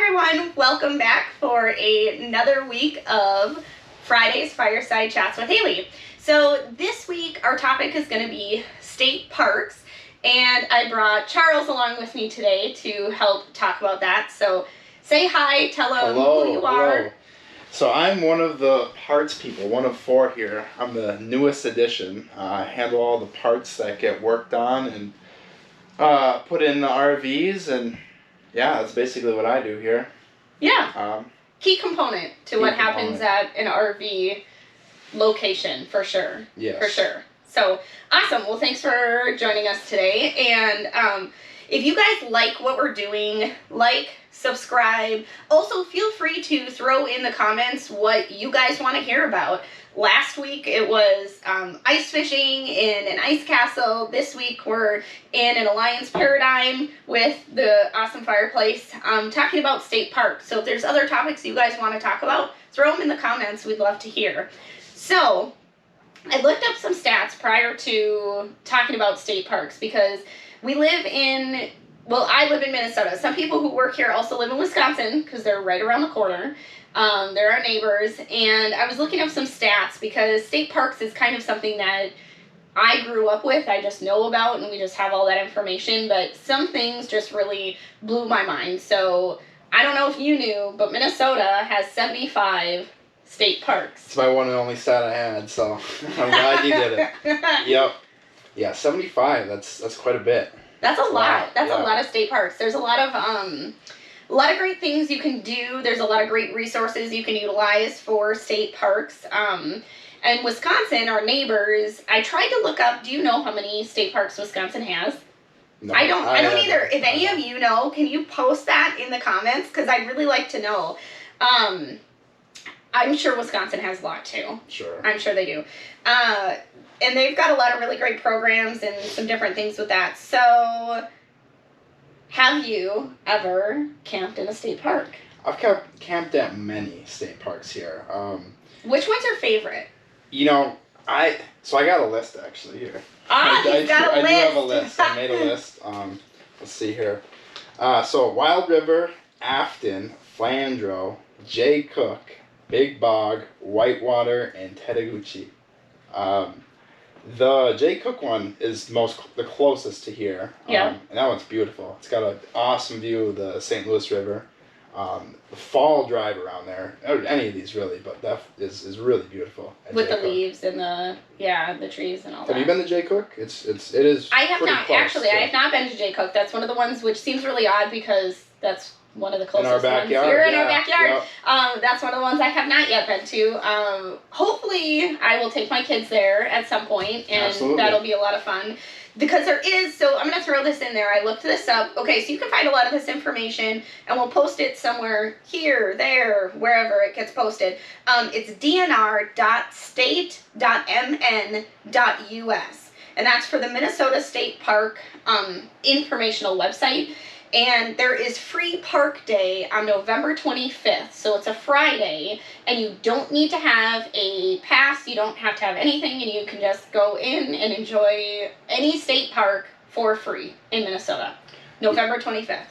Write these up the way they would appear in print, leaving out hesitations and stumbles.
everyone, welcome back for another week of Friday's Fireside Chats with Haley. So this week our topic is going to be state parks, and I brought Charles along with me today to help talk about that. So say hi, tell him who you are. Hello. So I'm one of the parts people, one of four here. I'm the newest addition. I handle all the parts that get worked on and put in the RVs, and yeah, that's basically what I do here. Yeah. Key component to what happens at an RV location, for sure. Yes. For sure. So, awesome. Well, thanks for joining us today. And if you guys like what we're doing, subscribe. Also, feel free to throw in the comments what you guys want to hear about. Last week it was ice fishing in an ice castle. This week we're in an Alliance Paradigm with the awesome fireplace, talking about state parks. So if there's other topics you guys want to talk about, throw them in the comments. We'd love to hear. So I looked up some stats prior to talking about state parks because we live in, well, I live in Minnesota. Some people who work here also live in Wisconsin because they're right around the corner. They're our neighbors, and I was looking up some stats because state parks is kind of something that I grew up with, I just know about, and we just have all that information, but some things just really blew my mind. So I don't know if you knew, but Minnesota has 75 state parks. It's my one and only stat I had, so I'm glad you did it. Yep. Yeah, 75, that's quite a bit. That's a lot. That's a lot of state parks. There's a lot of great things you can do. There's a lot of great resources you can utilize for state parks. And Wisconsin, our neighbors, I tried to look up, do you know how many state parks Wisconsin has? No, I don't either. If any of you know, can you post that in the comments? Because I'd really like to know. I'm sure Wisconsin has a lot too. Sure. I'm sure they do. And they've got a lot of really great programs and some different things with that. So, have you ever camped in a state park? I've camped at many state parks here. Which one's your favorite? You know, I got a list actually here. He's got a list. I do have a list. I made a list. Let's see here. So Wild River, Afton, Flandreau, Jay Cook, Big Bog, Whitewater, and Tetaguchi. The Jay Cook one is the closest to here. Yeah. And that one's beautiful. It's got an awesome view of the St. Louis River. The fall drive around there, or any of these really, but that is really beautiful. With the leaves and the trees and all that. Have you been to Jay Cook? It is. I have not close, actually. I have not been to Jay Cook. That's one of the ones which seems really odd because that's one of the closest ones. Here in our backyard. Yep. That's one of the ones I have not yet been to. Hopefully, I will take my kids there at some point, and Absolutely. That'll be a lot of fun. Because there is, so I'm going to throw this in there. I looked this up. Okay, so you can find a lot of this information, and we'll post it somewhere here, there, wherever it gets posted. It's dnr.state.mn.us, and that's for the Minnesota State Park informational website. And there is free park day on November 25th, so it's a Friday, and you don't need to have a pass, you don't have to have anything, and you can just go in and enjoy any state park for free in Minnesota. November 25th.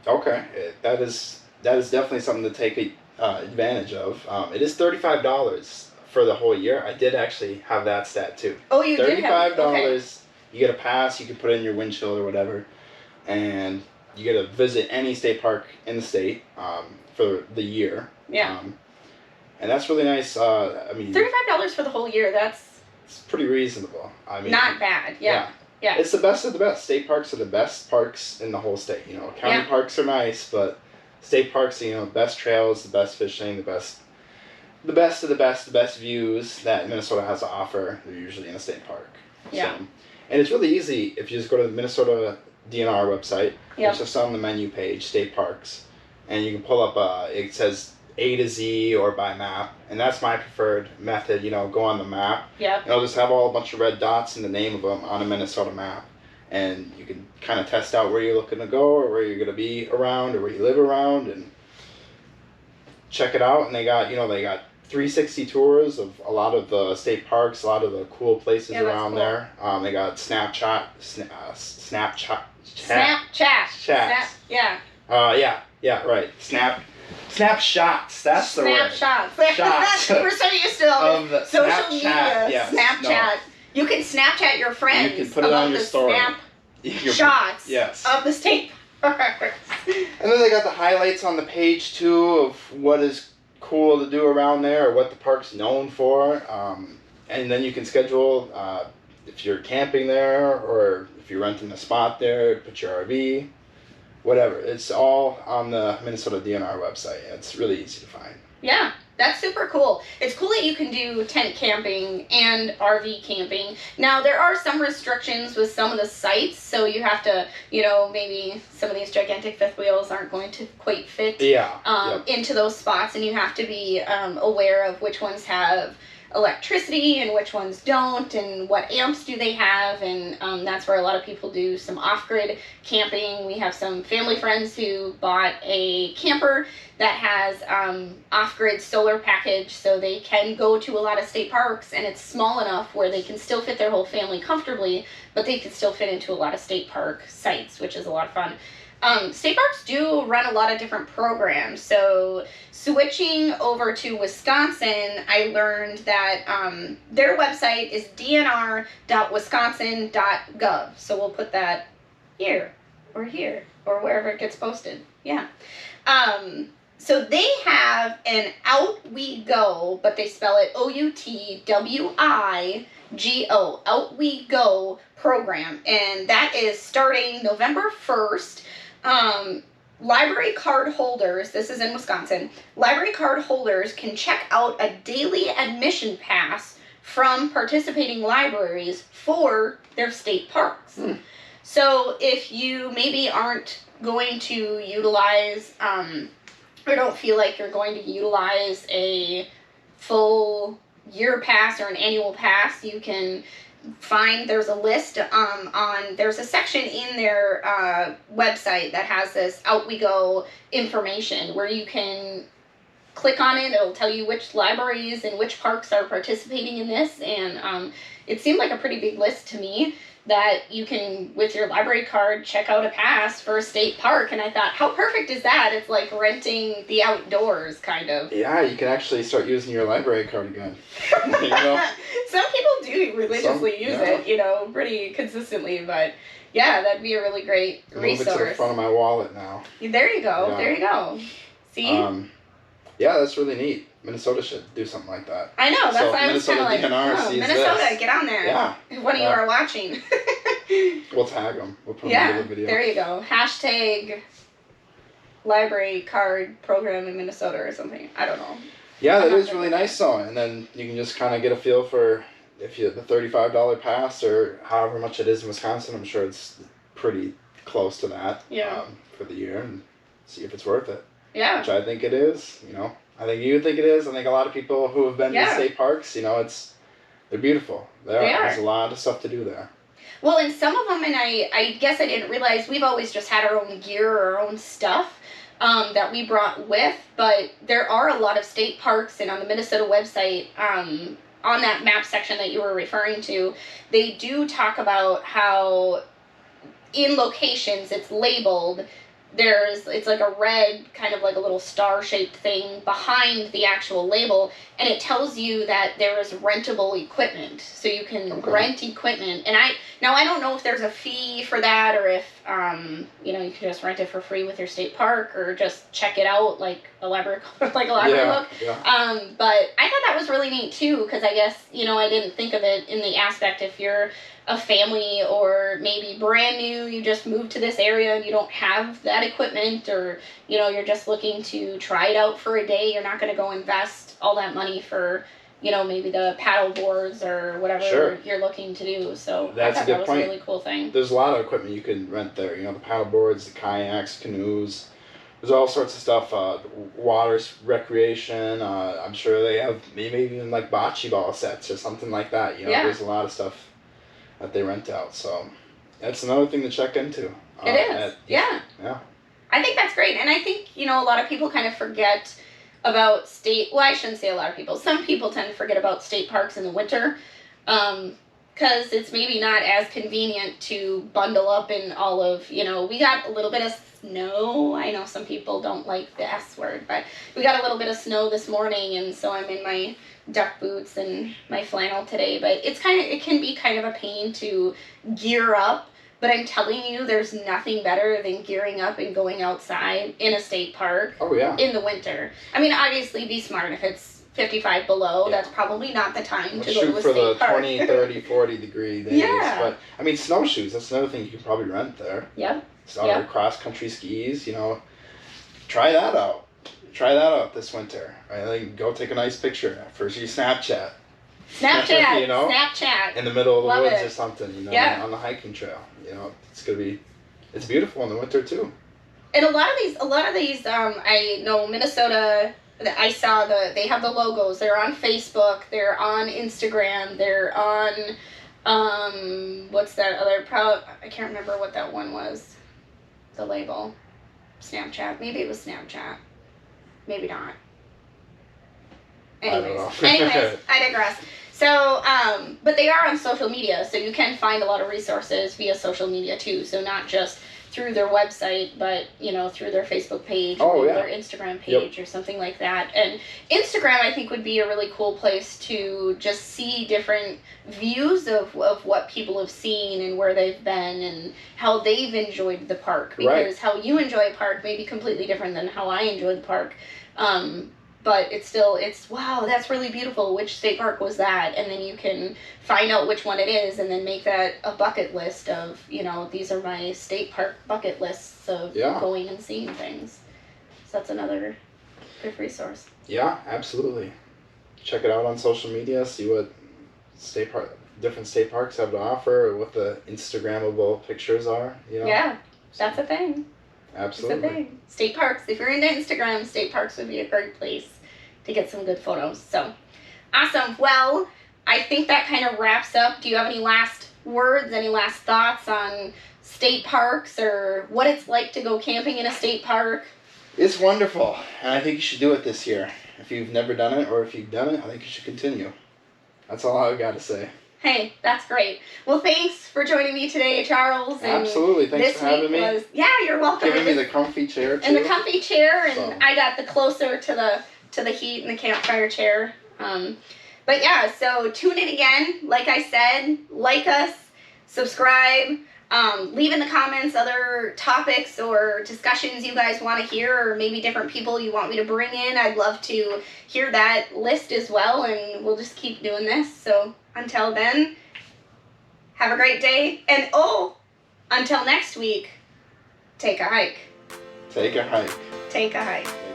Okay, that is definitely something to take advantage of. It is $35 for the whole year. I did actually have that stat too. Oh, you did have $35. Okay. You get a pass. You can put it in your windshield or whatever, and you get to visit any state park in the state for the year. Yeah. And that's really nice. I mean, $35 for the whole year. It's pretty reasonable. I mean, not bad. Yeah. It's the best of the best. State parks are the best parks in the whole state. You know, county parks are nice, but state parks, you know, the best trails, the best fishing, the best of the best views that Minnesota has to offer. They're usually in a state park. Yeah. So, and it's really easy if you just go to the Minnesota DNR website. Yep. It's just on the menu page, state parks, and you can pull up. It says A to Z or by map, and that's my preferred method. You know, go on the map. Yep. And I'll just have a bunch of red dots and the name of them on a Minnesota map, and you can kind of test out where you're looking to go or where you're going to be around or where you live around, and check it out. And they got 360 tours of a lot of the state parks, a lot of the cool places around there. They got Snapchat. Yeah. Yeah, right. Snapshots. That's the word. Snapshots. Shots. We're so used to all Of the this social Snapchat, media. yes, Snapchat. You can Snapchat your friends You can put it about on your the story. shots Yes. of the state parks. And then they got the highlights on the page too of what is cool to do around there or what the park's known for. And then you can schedule if you're camping there or if you're renting a spot there, put your RV, whatever. It's all on the Minnesota DNR website. It's really easy to find. Yeah, that's super cool. It's cool that you can do tent camping and RV camping. Now, there are some restrictions with some of the sites, so you have to, maybe some of these gigantic fifth wheels aren't going to quite fit into those spots, and you have to be aware of which ones have electricity and which ones don't, and what amps do they have, and that's where a lot of people do some off-grid camping. We have some family friends who bought a camper that has off-grid solar package, so they can go to a lot of state parks, and it's small enough where they can still fit their whole family comfortably, but they can still fit into a lot of state park sites, which is a lot of fun. State parks do run a lot of different programs. So switching over to Wisconsin, I learned that their website is dnr.wisconsin.gov. So we'll put that here or wherever it gets posted. Yeah. So they have an Out We Go, but they spell it OUTWIGO, Out We Go program. And that is starting November 1st. Library card holders, this is in Wisconsin, library card holders can check out a daily admission pass from participating libraries for their state parks. So if you maybe aren't going to utilize, or don't feel like you're going to utilize a full year pass or an annual pass, you can find, there's a list there's a section in their website that has this Out We Go information where you can click on it. It'll tell you which libraries and which parks are participating in this, and it seemed like a pretty big list to me that you can, with your library card, check out a pass for a state park. And I thought, how perfect is that? It's like renting the outdoors, kind of. Yeah, you can actually start using your library card again. Some people do religiously use it, pretty consistently. But yeah, that'd be a really great resource. Move it to the front of my wallet now. There you go. Yeah. There you go. See? Yeah, that's really neat. Minnesota should do something like that. I know, that's why I was kind of like, Minnesota, get on there. Yeah. When you are watching. We'll tag them. We'll put them in the video. There you go. Hashtag library card program in Minnesota or something. I don't know. Yeah, that is really nice though. And then you can just kind of get a feel for if you the $35 pass or however much it is in Wisconsin. I'm sure it's pretty close to that for the year, and see if it's worth it. Yeah. Which I think it is, I think you think it is. I think a lot of people who have been to state parks, they're beautiful. There's a lot of stuff to do there. Well, and some of them, and I guess I didn't realize, we've always just had our own gear or our own stuff that we brought with, but there are a lot of state parks, and on the Minnesota website, on that map section that you were referring to, they do talk about how in locations it's labeled. It's like a red, kind of like a little star-shaped thing behind the actual label, and it tells you that there is rentable equipment, so you can rent equipment. And I don't know if there's a fee for that, or if you can just rent it for free with your state park, or just check it out like a library book. But I thought that was really neat too, because I guess I didn't think of it in the aspect if you're a family or maybe brand new, you just moved to this area and you don't have that equipment, or you're just looking to try it out for a day. You're not going to go invest all that money for maybe the paddle boards or whatever you're looking to do. So that's I thought that was a really cool thing. There's a lot of equipment you can rent there. The paddle boards, the kayaks, canoes. There's all sorts of stuff. Water recreation. I'm sure they have maybe even like bocce ball sets or something like that. There's a lot of stuff that they rent out, so that's another thing to check into. It is, yeah. I think that's great, and I think a lot of people kind of forget about state. Well, I shouldn't say a lot of people. Some people tend to forget about state parks in the winter. because it's maybe not as convenient to bundle up in all of, we got a little bit of snow. I know some people don't like the S word, but we got a little bit of snow this morning, and so I'm in my duck boots and my flannel today. But it can be kind of a pain to gear up. But I'm telling you, there's nothing better than gearing up and going outside in a state park. Oh, yeah. In the winter. I mean, obviously, be smart. If it's 55 below, that's probably not the time to go to a state park. 20, 30, 40 degree days. Yeah. But, I mean, snowshoes, that's another thing you can probably rent there. Yep. Cross-country skis, Try that out. Try that out this winter. Right? Go take a nice picture. First, you Snapchat. Snapchat. In the middle of the Love woods it. or something, on the hiking trail. It's beautiful in the winter too. And a lot of these, I know Minnesota. I saw they have the logos. They're on Facebook. They're on Instagram. They're on, what's that other? I can't remember what that one was. The label, Snapchat. Maybe it was Snapchat. Maybe not. Anyways, I digress. So, but they are on social media, so you can find a lot of resources via social media too. So not just through their website, but through their Facebook page or their Instagram page or something like that. And Instagram, I think, would be a really cool place to just see different views of what people have seen and where they've been and how they've enjoyed the park. Because how you enjoy a park may be completely different than how I enjoy the park. But it's wow, that's really beautiful. Which state park was that? And then you can find out which one it is and then make that a bucket list of, these are my state park bucket lists of going and seeing things. So that's another good resource. Yeah, absolutely. Check it out on social media, see what different state parks have to offer, or what the Instagrammable pictures are, Yeah, that's a thing. Absolutely. It's a thing. State parks. If you're into Instagram, state parks would be a great place to get some good photos. So, awesome. Well, I think that kind of wraps up. Do you have any last words, any last thoughts on state parks or what it's like to go camping in a state park? It's wonderful, and I think you should do it this year. If you've never done it, or if you've done it, I think you should continue. That's all I've got to say. Hey, that's great. Well, thanks for joining me today, Charles. And absolutely. Thanks for having me. Yeah, you're welcome. Giving me the comfy chair, too. And the comfy chair, and I got the closer to the heat and the campfire chair. But yeah, so tune in again. Like I said, like us, subscribe, leave in the comments other topics or discussions you guys want to hear, or maybe different people you want me to bring in. I'd love to hear that list as well, and we'll just keep doing this. So until then, have a great day. And until next week, take a hike. Take a hike. Take a hike.